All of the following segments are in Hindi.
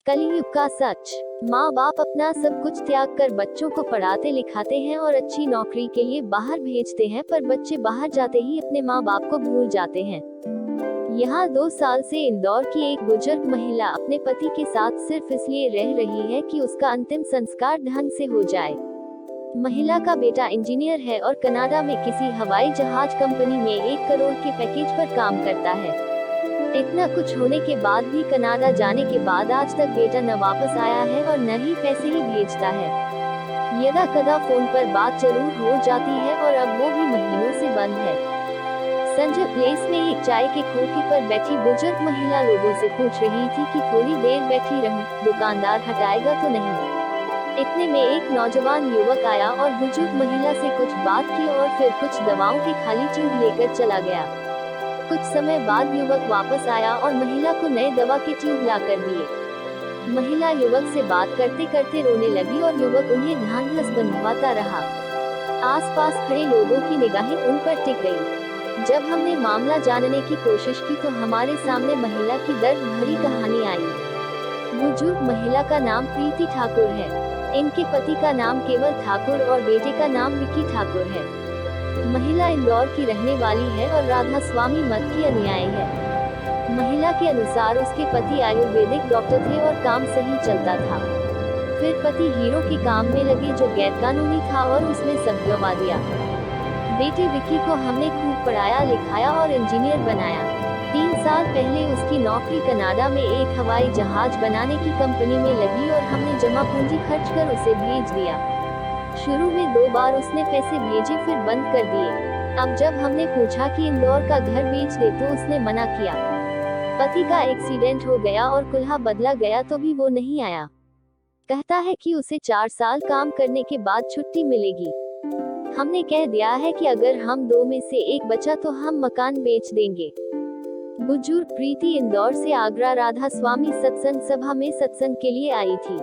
कलयुग का सच। माँ बाप अपना सब कुछ त्याग कर बच्चों को पढ़ाते लिखाते हैं और अच्छी नौकरी के लिए बाहर भेजते हैं, पर बच्चे बाहर जाते ही अपने माँ बाप को भूल जाते हैं। यहाँ 2 साल से इंदौर की एक बुजुर्ग महिला अपने पति के साथ सिर्फ इसलिए रह रही है कि उसका अंतिम संस्कार ढंग से हो जाए। महिला का बेटा इंजीनियर है और कनाडा में किसी हवाई जहाज कंपनी में 1 करोड़ के पैकेज पर काम करता है। इतना कुछ होने के बाद भी कनाडा जाने के बाद आज तक बेटा न वापस आया है और न ही पैसे ही भेजता है। यदा कदा फोन पर बात जरूर हो जाती है और अब वो भी महीनों से बंद है। संजय प्लेस में एक चाय के खोखे पर बैठी बुजुर्ग महिला लोगों से पूछ रही थी कि थोड़ी देर बैठी रहूं, दुकानदार हटाएगा तो नहीं। इतने में एक नौजवान युवक आया और बुजुर्ग महिला से कुछ बात की और फिर कुछ दवाओं की खाली ट्यूब लेकर चला गया। कुछ समय बाद युवक वापस आया और महिला को नए दवा के ट्यूब ला कर दिए। महिला युवक से बात करते करते रोने लगी और युवक उन्हें ढांढस बंधवाता रहा। आसपास खड़े लोगों की निगाहें उन पर टिक गई। जब हमने मामला जानने की कोशिश की तो हमारे सामने महिला की दर्द भरी कहानी आई। बुजुर्ग महिला का नाम प्रीति ठाकुर है। इनके पति का नाम केवल ठाकुर और बेटे का नाम विकी ठाकुर है। महिला इंदौर की रहने वाली है और राधा स्वामी मत की अनुयायी है। महिला के अनुसार उसके पति आयुर्वेदिक डॉक्टर थे और काम सही चलता था। फिर पति हीरो के काम में लगे जो गैरकानूनी था और उसने सब गंवा दिया। बेटे विकी को हमने खूब पढ़ाया लिखाया और इंजीनियर बनाया। 3 साल पहले उसकी नौकरी कनाडा में एक हवाई जहाज बनाने की कंपनी में लगी और हमने जमा पूंजी खर्च कर उसे भेज दिया। शुरू में 2 बार उसने पैसे भेजे फिर बंद कर दिए। अब जब हमने पूछा कि इंदौर का घर बेच दे तो उसने मना किया। पति का एक्सीडेंट हो गया और कुल्हा बदला गया तो भी वो नहीं आया। कहता है कि उसे 4 साल काम करने के बाद छुट्टी मिलेगी। हमने कह दिया है कि अगर हम 2 में से एक बचा तो हम मकान बेच देंगे। बुजुर्ग प्रीति इंदौर से आगरा राधा स्वामी सत्संग सभा में सत्संग के लिए आई थी।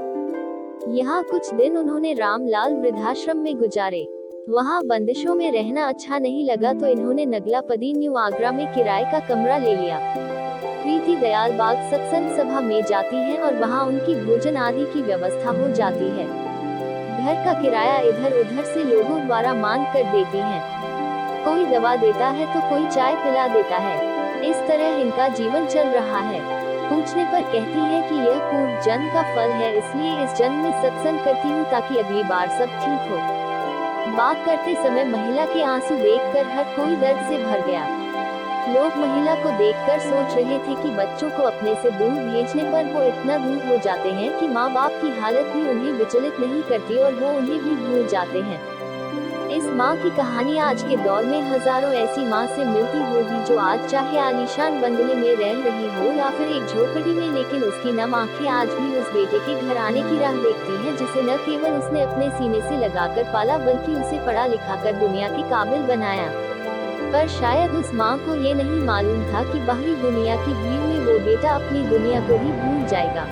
यहाँ कुछ दिन उन्होंने रामलाल वृद्धाश्रम में गुजारे। वहाँ बंदिशों में रहना अच्छा नहीं लगा तो इन्होंने नगलापदी न्यू आगरा में किराए का कमरा ले लिया। प्रीति दयाल बाग सत्संग सभा में जाती हैं और वहाँ उनकी भोजन आदि की व्यवस्था हो जाती है। घर का किराया इधर उधर से लोगों द्वारा मांग कर देती हैं। कोई दवा देता है तो कोई चाय पिला देता है। इस तरह इनका जीवन चल रहा है। पूछने पर कहती है कि यह पूर्व जन्म का फल है, इसलिए इस जन्म में सत्संग करती हूँ ताकि अगली बार सब ठीक हो। बात करते समय महिला के आंसू देखकर हर कोई दर्द से भर गया। लोग महिला को देखकर सोच रहे थे कि बच्चों को अपने से दूर भेजने पर वो इतना दूर हो जाते हैं कि माँ बाप की हालत भी उन्हें विचलित नहीं करती और वो उन्हें भी भूल जाते हैं। इस माँ की कहानी आज के दौर में हजारों ऐसी माँ से मिलती होगी जो आज चाहे आलीशान बंगले में रह रही हो या फिर एक झोपड़ी में, लेकिन उसकी नम आंखें आज भी उस बेटे के घर आने की राह देखती हैं जिसे न केवल उसने अपने सीने से लगाकर पाला बल्कि उसे पढ़ा लिखाकर दुनिया के काबिल बनाया। पर शायद उस माँ को ये नहीं मालूम था कि बाहरी दुनिया की भीड़ में वो बेटा अपनी दुनिया को ही भूल जाएगा।